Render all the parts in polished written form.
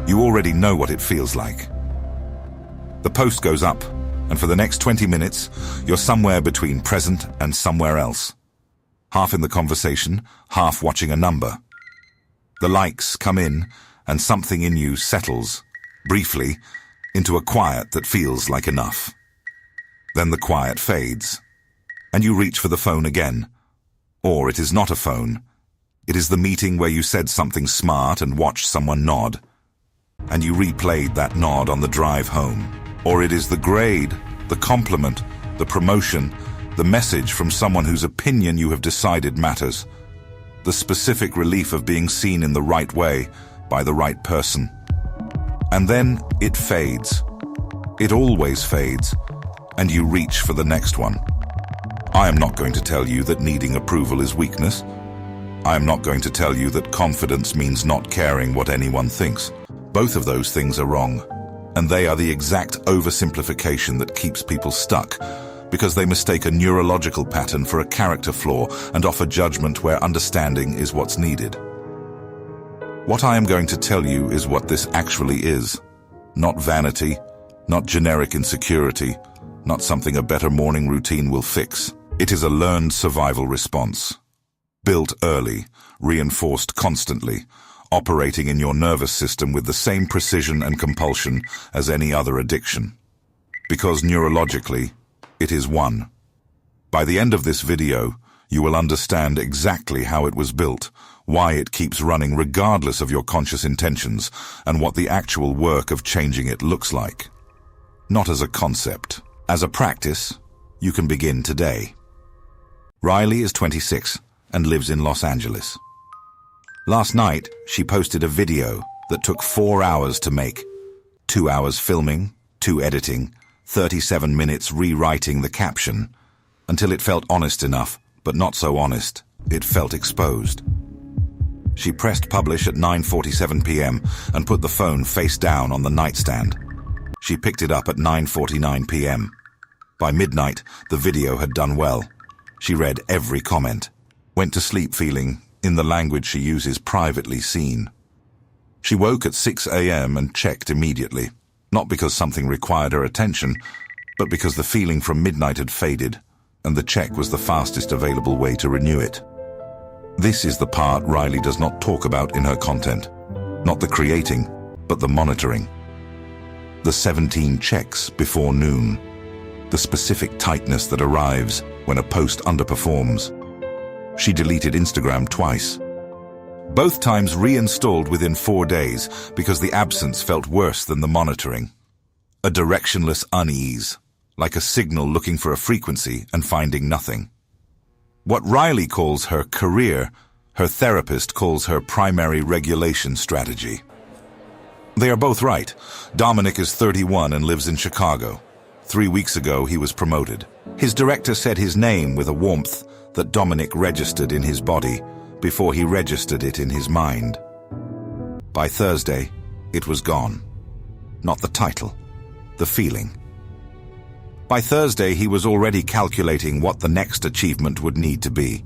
You already know what it feels like. The post goes up, and for the next 20 minutes, you're somewhere between present and somewhere else. Half in the conversation, half watching a number. The likes come in, and something in you settles, briefly, into a quiet that feels like enough. Then the quiet fades, and you reach for the phone again. Or it is not a phone. It is the meeting where you said something smart and watched someone nod. And you replayed that nod on the drive home. Or it is the grade, the compliment, the promotion, the message from someone whose opinion you have decided matters. The specific relief of being seen in the right way by the right person. And then it fades. It always fades. And you reach for the next one. I am not going to tell you that needing approval is weakness. I am not going to tell you that confidence means not caring what anyone thinks. Both of those things are wrong. And they are the exact oversimplification that keeps people stuck, because they mistake a neurological pattern for a character flaw and offer judgment where understanding is what's needed. What I am going to tell you is what this actually is. Not vanity, not generic insecurity, not something a better morning routine will fix. It is a learned survival response. Built early, reinforced constantly, operating in your nervous system with the same precision and compulsion as any other addiction. Because neurologically, it is one. By the end of this video, you will understand exactly how it was built, why it keeps running regardless of your conscious intentions, and what the actual work of changing it looks like. Not as a concept. As a practice, you can begin today. Riley is 26 and lives in Los Angeles. Last night, she posted a video that took 4 hours to make. 2 hours filming, 2 editing, 37 minutes rewriting the caption, until it felt honest enough, but not so honest, it felt exposed. She pressed publish at 9:47 p.m. and put the phone face down on the nightstand. She picked it up at 9:49 p.m. By midnight, the video had done well. She read every comment, went to sleep feeling, in the language she uses, privately seen. She woke at 6 a.m. and checked immediately, not because something required her attention, but because the feeling from midnight had faded, and the check was the fastest available way to renew it. This is the part Riley does not talk about in her content. Not the creating, but the monitoring. The 17 checks before noon. The specific tightness that arrives when a post underperforms. She deleted Instagram twice. Both times reinstalled within 4 days because the absence felt worse than the monitoring. A directionless unease, like a signal looking for a frequency and finding nothing. What Riley calls her career, her therapist calls her primary regulation strategy. They are both right. Dominic is 31 and lives in Chicago. 3 weeks ago, he was promoted. His director said his name with a warmth that Dominic registered in his body before he registered it in his mind. By Thursday, it was gone. Not the title, the feeling. By Thursday, he was already calculating what the next achievement would need to be,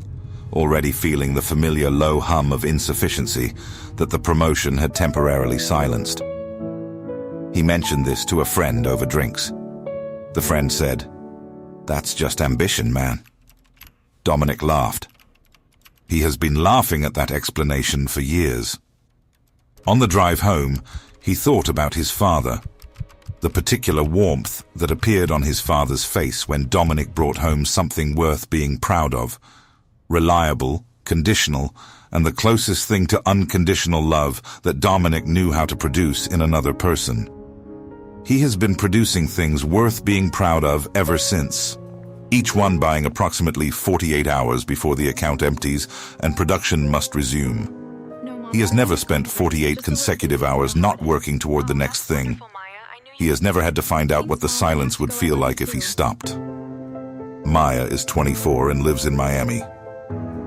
already feeling the familiar low hum of insufficiency that the promotion had temporarily silenced. He mentioned this to a friend over drinks. The friend said, "That's just ambition, man." Dominic laughed. He has been laughing at that explanation for years. On the drive home, he thought about his father, the particular warmth that appeared on his father's face when Dominic brought home something worth being proud of, reliable, conditional, and the closest thing to unconditional love that Dominic knew how to produce in another person. He has been producing things worth being proud of ever since. Each one buying approximately 48 hours before the account empties and production must resume. He has never spent 48 consecutive hours not working toward the next thing. He has never had to find out what the silence would feel like if he stopped. Maya is 24 and lives in Miami.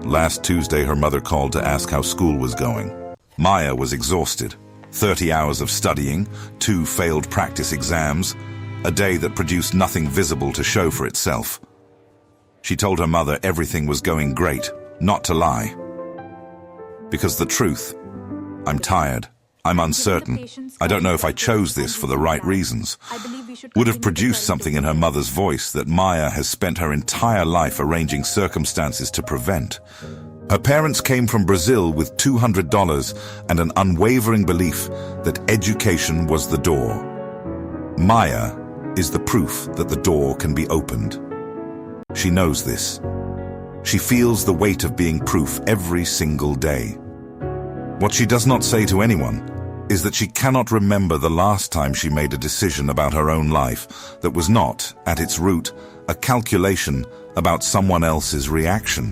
Last Tuesday, her mother called to ask how school was going. Maya was exhausted. 30 hours of studying, 2 failed practice exams, a day that produced nothing visible to show for itself. She told her mother everything was going great, not to lie. Because the truth, I'm tired, I'm uncertain. I don't know if I chose this for the right reasons. Would have produced something in her mother's voice that Maya has spent her entire life arranging circumstances to prevent. Her parents came from Brazil with $200 and an unwavering belief that education was the door. Maya is the proof that the door can be opened. She knows this. She feels the weight of being proof every single day. What she does not say to anyone is that she cannot remember the last time she made a decision about her own life that was not, at its root, a calculation about someone else's reaction.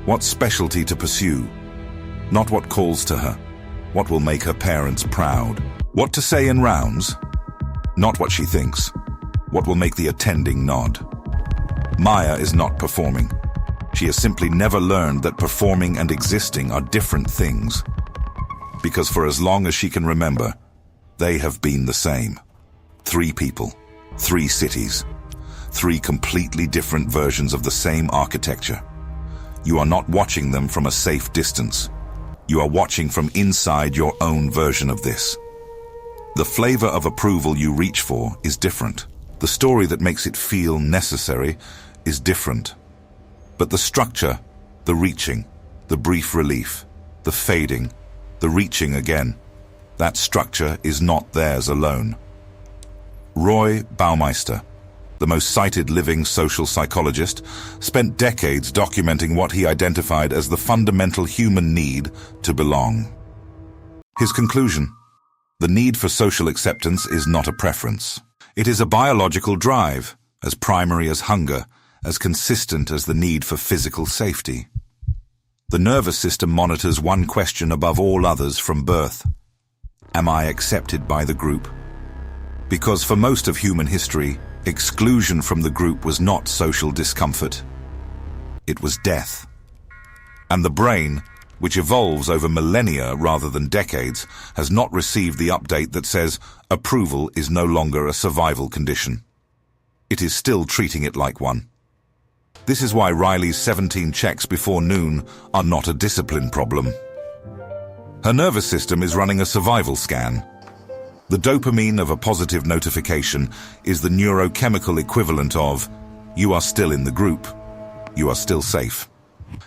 What specialty to pursue? Not what calls to her. What will make her parents proud? What to say in rounds? Not what she thinks. What will make the attending nod? Maya is not performing. She has simply never learned that performing and existing are different things. Because for as long as she can remember, they have been the same. 3 people, 3 cities, 3 completely different versions of the same architecture. You are not watching them from a safe distance. You are watching from inside your own version of this. The flavor of approval you reach for is different. The story that makes it feel necessary is different. But the structure, the reaching, the brief relief, the fading, the reaching again, that structure is not theirs alone. Roy Baumeister, the most cited living social psychologist, spent decades documenting what he identified as the fundamental human need to belong. His conclusion: the need for social acceptance is not a preference. It is a biological drive, as primary as hunger, as consistent as the need for physical safety. The nervous system monitors one question above all others from birth: am I accepted by the group? Because for most of human history, exclusion from the group was not social discomfort. It was death. And the brain, which evolves over millennia rather than decades, has not received the update that says approval is no longer a survival condition. It is still treating it like one. This is why Riley's 17 checks before noon are not a discipline problem. Her nervous system is running a survival scan. The dopamine of a positive notification is the neurochemical equivalent of, you are still in the group, you are still safe.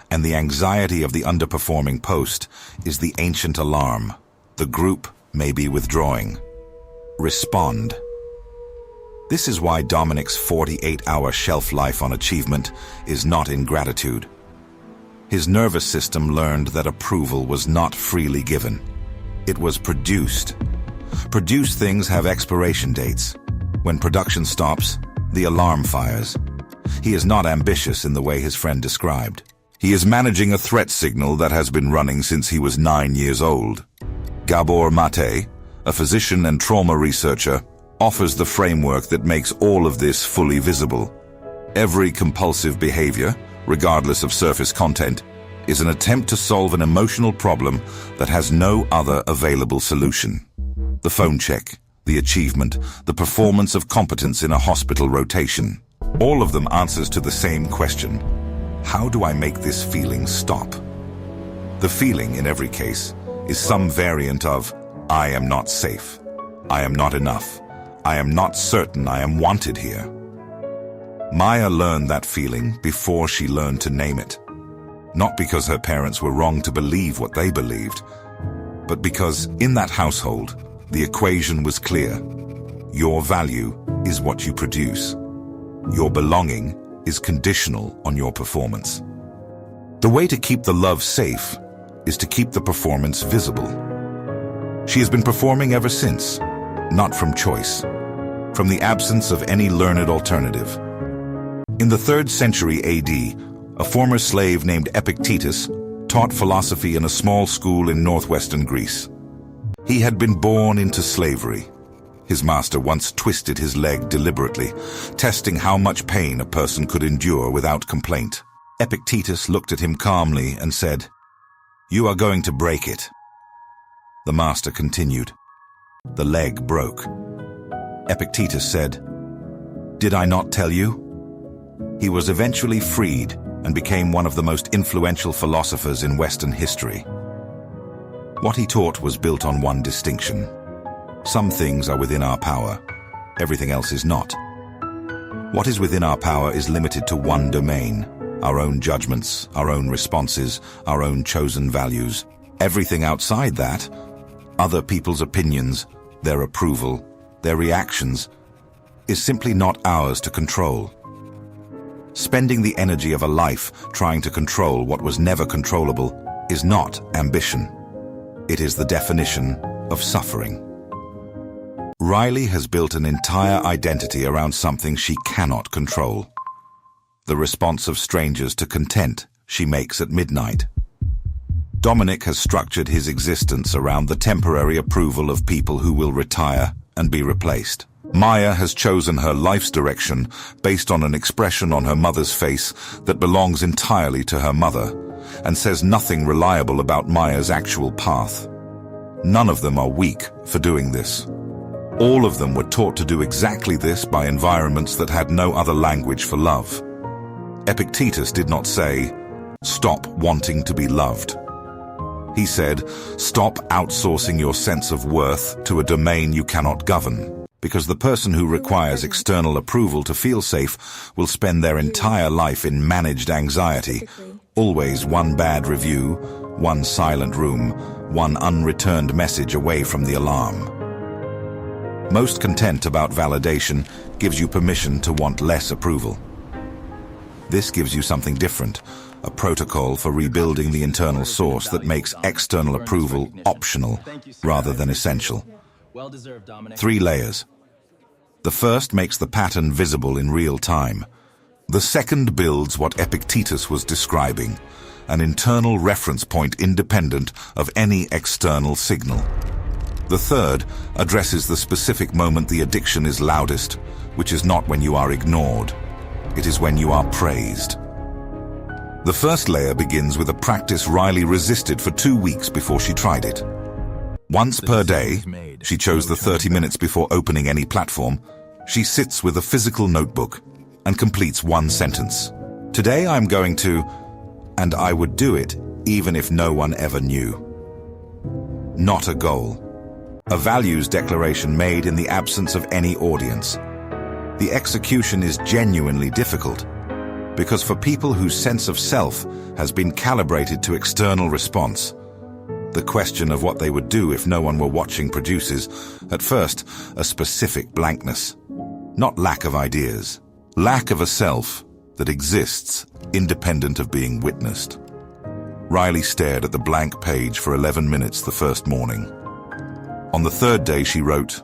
And the anxiety of the underperforming post is the ancient alarm, the group may be withdrawing. Respond. This is why Dominic's 48-hour shelf life on achievement is not ingratitude. His nervous system learned that approval was not freely given. It was produced. Produced things have expiration dates. When production stops, the alarm fires. He is not ambitious in the way his friend described. He is managing a threat signal that has been running since he was 9 years old. Gabor Mate, a physician and trauma researcher, offers the framework that makes all of this fully visible. Every compulsive behavior, regardless of surface content, is an attempt to solve an emotional problem that has no other available solution. The phone check, the achievement, the performance of competence in a hospital rotation. All of them answers to the same question: how do I make this feeling stop? The feeling, in every case, is some variant of, I am not safe, I am not enough, I am not certain I am wanted here. Maya learned that feeling before she learned to name it. Not because her parents were wrong to believe what they believed, but because in that household, the equation was clear. Your value is what you produce. Your belonging is conditional on your performance. The way to keep the love safe is to keep the performance visible. She has been performing ever since, not from choice, from the absence of any learned alternative. In the 3rd century AD, a former slave named Epictetus taught philosophy in a small school in northwestern Greece. He had been born into slavery. His master once twisted his leg deliberately, testing how much pain a person could endure without complaint. Epictetus looked at him calmly and said, "You are going to break it." The master continued. The leg broke. Epictetus said, "Did I not tell you?" He was eventually freed and became one of the most influential philosophers in Western history. What he taught was built on one distinction. Some things are within our power. Everything else is not. What is within our power is limited to one domain: our own judgments, our own responses, our own chosen values. Everything outside that, other people's opinions, their approval, their reactions, is simply not ours to control. Spending the energy of a life trying to control what was never controllable is not ambition. It is the definition of suffering. Riley has built an entire identity around something she cannot control. The response of strangers to content she makes at midnight. Dominic has structured his existence around the temporary approval of people who will retire and be replaced. Maya has chosen her life's direction based on an expression on her mother's face that belongs entirely to her mother and says nothing reliable about Maya's actual path. None of them are weak for doing this. All of them were taught to do exactly this by environments that had no other language for love. Epictetus did not say, "Stop wanting to be loved." He said, "Stop outsourcing your sense of worth to a domain you cannot govern." Because the person who requires external approval to feel safe will spend their entire life in managed anxiety. Always one bad review, one silent room, one unreturned message away from the alarm. Most content about validation gives you permission to want less approval. This gives you something different, a protocol for rebuilding the internal source that makes external approval optional rather than essential. 3 layers. The first makes the pattern visible in real time. The second builds what Epictetus was describing, an internal reference point independent of any external signal. The third addresses the specific moment the addiction is loudest, which is not when you are ignored. It is when you are praised. The first layer begins with a practice Riley resisted for 2 weeks before she tried it. Once per day, she chose the 30 minutes before opening any platform, she sits with a physical notebook and completes one sentence. Today I'm going to, and I would do it even if no one ever knew. Not a goal. A values declaration made in the absence of any audience. The execution is genuinely difficult, because for people whose sense of self has been calibrated to external response, the question of what they would do if no one were watching produces, at first, a specific blankness. Not lack of ideas, lack of a self that exists independent of being witnessed. Riley stared at the blank page for 11 minutes the first morning. On the third day she wrote,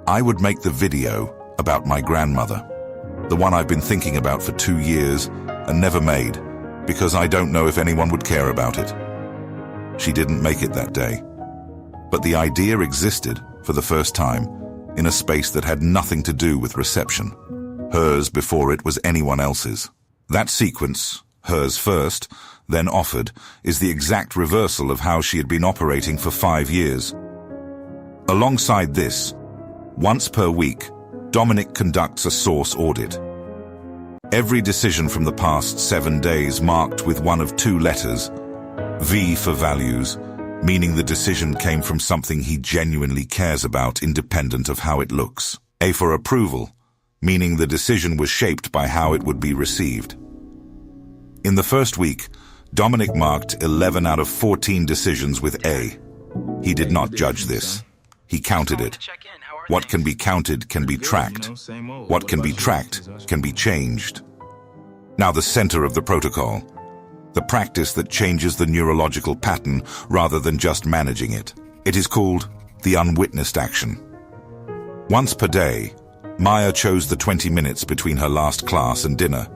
"I would make the video about my grandmother, the one I've been thinking about for 2 years and never made, because I don't know if anyone would care about it." She didn't make it that day, but the idea existed for the first time in a space that had nothing to do with reception. Hers before it was anyone else's. That sequence, hers first, then offered, is the exact reversal of how she had been operating for 5 years. Alongside this, once per week, Dominic conducts a source audit. Every decision from the past 7 days marked with one of 2 letters, V for values, meaning the decision came from something he genuinely cares about independent of how it looks. A for approval, meaning the decision was shaped by how it would be received. In the first week, Dominic marked 11 out of 14 decisions with A. He did not judge this. He counted it. What can be counted can be tracked. What can be tracked can be changed. Now the center of the protocol. The practice that changes the neurological pattern rather than just managing it. It is called the unwitnessed action. Once per day, Maya chose the 20 minutes between her last class and dinner.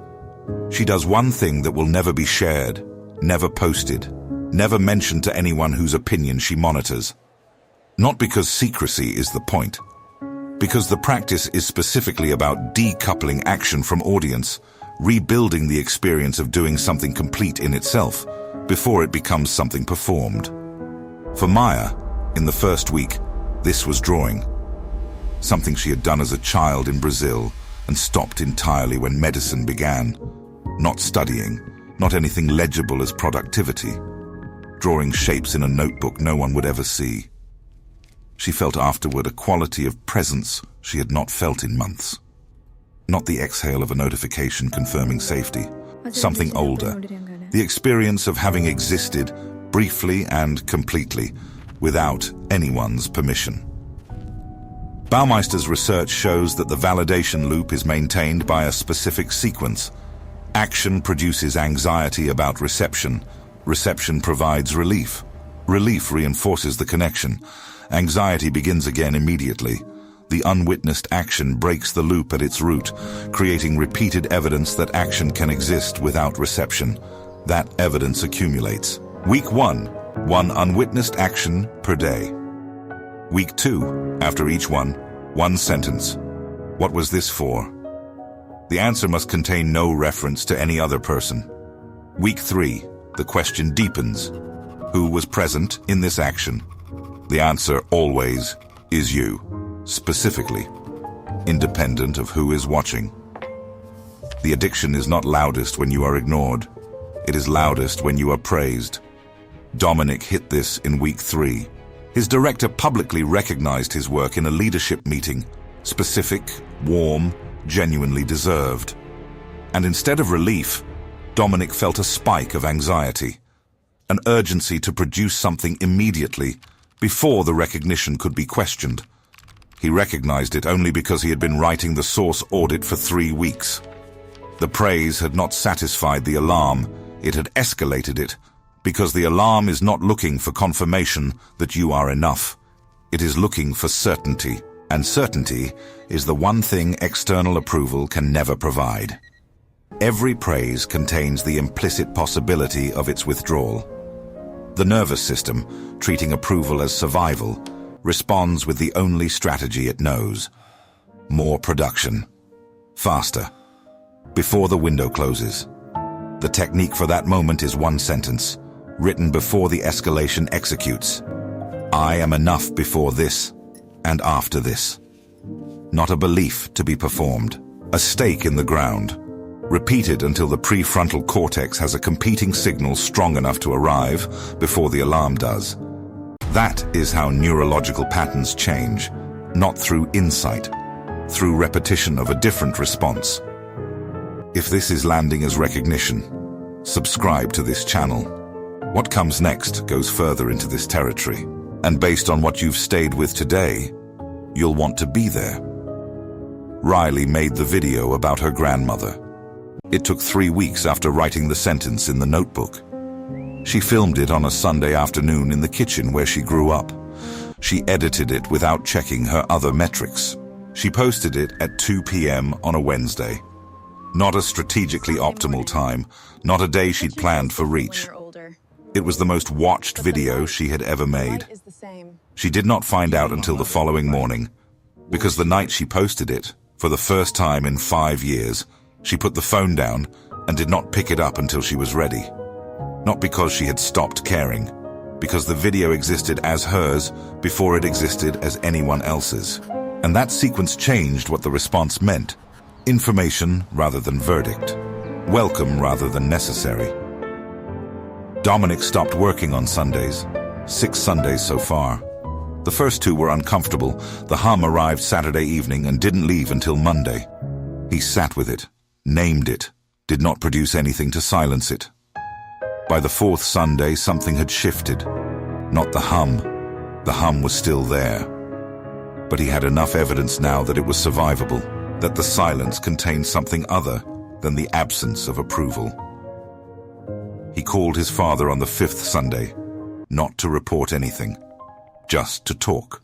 She does one thing that will never be shared, never posted, never mentioned to anyone whose opinion she monitors. Not because secrecy is the point, because the practice is specifically about decoupling action from audience, rebuilding the experience of doing something complete in itself before it becomes something performed. For Maya, in the first week, this was drawing. Something she had done as a child in Brazil and stopped entirely when medicine began. Not studying, not anything legible as productivity. drawing shapes in a notebook no one would ever see. She felt afterward a quality of presence she had not felt in months. Not the exhale of a notification confirming safety. Something older. The experience of having existed briefly and completely without anyone's permission. Baumeister's research shows that the validation loop is maintained by a specific sequence. Action produces anxiety about reception. Reception provides relief. Relief reinforces the connection. Anxiety begins again immediately. The unwitnessed action breaks the loop at its root, creating repeated evidence that action can exist without reception. That evidence accumulates. Week 1, one unwitnessed action per day. Week 2, after each one sentence. What was this for? The answer must contain no reference to any other person. Week 3, the question deepens. Who was present in this action? The answer always is you, specifically, independent of who is watching. The addiction is not loudest when you are ignored. It is loudest when you are praised. Dominic hit this in week 3. His director publicly recognized his work in a leadership meeting. Specific, warm, genuinely deserved. And instead of relief, Dominic felt a spike of anxiety, an urgency to produce something immediately before the recognition could be questioned. He recognized it only because he had been writing the source audit for 3 weeks. The praise had not satisfied the alarm, it had escalated it, because the alarm is not looking for confirmation that you are enough. It is looking for certainty, and certainty is the one thing external approval can never provide. Every praise contains the implicit possibility of its withdrawal. The nervous system, treating approval as survival, responds with the only strategy it knows. More production. Faster. Before the window closes. The technique for that moment is one sentence, written before the escalation executes. I am enough before this and after this. Not a belief to be performed. A stake in the ground. Repeated until the prefrontal cortex has a competing signal strong enough to arrive before the alarm does. That is how neurological patterns change, not through insight, through repetition of a different response. If this is landing as recognition, subscribe to this channel. What comes next goes further into this territory, and based on what you've stayed with today, you'll want to be there. Riley made the video about her grandmother. It took 3 weeks after writing the sentence in the notebook. She filmed it on a Sunday afternoon in the kitchen where she grew up. She edited it without checking her other metrics. She posted it at 2 p.m. on a Wednesday. Not a strategically optimal time, not a day she'd planned for reach. It was the most watched video she had ever made. She did not find out until the following morning, because the night she posted it, for the first time in 5 years, she put the phone down and did not pick it up until she was ready. Not because she had stopped caring, because the video existed as hers before it existed as anyone else's. And that sequence changed what the response meant. Information rather than verdict. Welcome rather than necessary. Dominic stopped working on Sundays. 6 Sundays so far. The first 2 were uncomfortable. The hum arrived Saturday evening and didn't leave until Monday. He sat with it, named it, did not produce anything to silence it. By the 4th Sunday, something had shifted. Not the hum. The hum was still there. But he had enough evidence now that it was survivable, that the silence contained something other than the absence of approval. He called his father on the 5th Sunday, not to report anything, just to talk.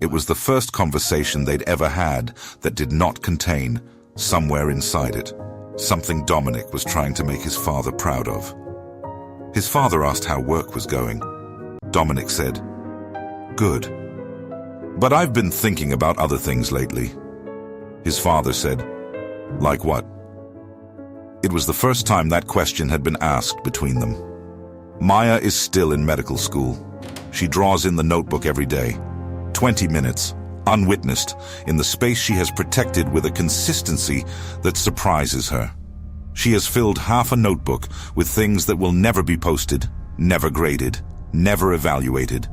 It was the first conversation they'd ever had that did not contain, somewhere inside it, something Dominic was trying to make his father proud of. His father asked how work was going. Dominic said, "Good. But I've been thinking about other things lately." His father said, "Like what?" It was the first time that question had been asked between them. Maya is still in medical school. She draws in the notebook every day. 20 minutes, unwitnessed, in the space she has protected with a consistency that surprises her. She has filled half a notebook with things that will never be posted, never graded, never evaluated.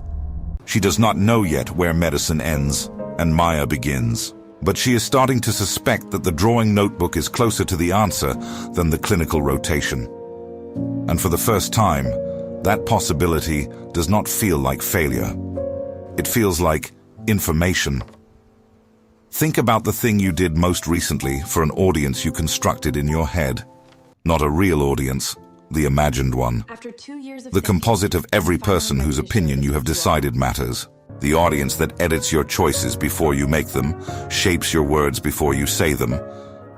She does not know yet where medicine ends and Maya begins, but she is starting to suspect that the drawing notebook is closer to the answer than the clinical rotation. And for the first time, that possibility does not feel like failure. It feels like information. Think about the thing you did most recently for an audience you constructed in your head. Not a real audience, the imagined one. After 2 years of The composite of every person whose opinion you have decided matters. The audience that edits your choices before you make them, shapes your words before you say them,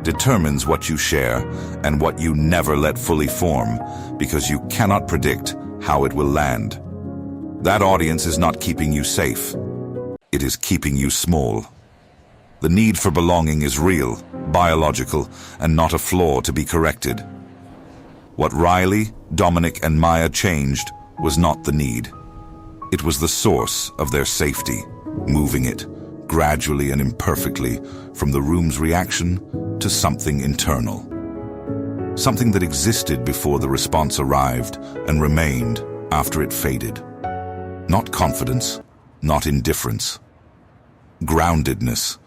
determines what you share and what you never let fully form, because you cannot predict how it will land. That audience is not keeping you safe. It is keeping you small. The need for belonging is real, biological, and not a flaw to be corrected. What Riley, Dominic, and Maya changed was not the need. It was the source of their safety, moving it, gradually and imperfectly, from the room's reaction to something internal. Something that existed before the response arrived and remained after it faded. Not confidence, not indifference. Groundedness,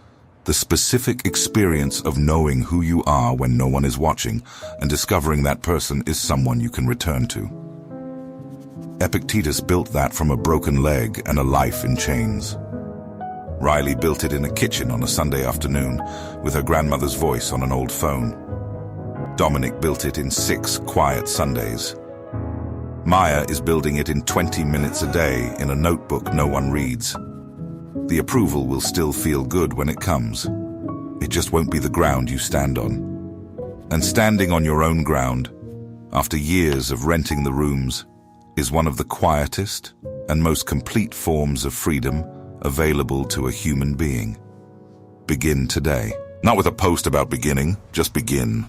the specific experience of knowing who you are when no one is watching and discovering that person is someone you can return to. Epictetus built that from a broken leg and a life in chains. Riley built it in a kitchen on a Sunday afternoon with her grandmother's voice on an old phone. Dominic built it in 6 quiet Sundays. Maya is building it in 20 minutes a day in a notebook no one reads. The approval will still feel good when it comes. It just won't be the ground you stand on. And standing on your own ground, after years of renting the rooms, is one of the quietest and most complete forms of freedom available to a human being. Begin today. Not with a post about beginning, just begin.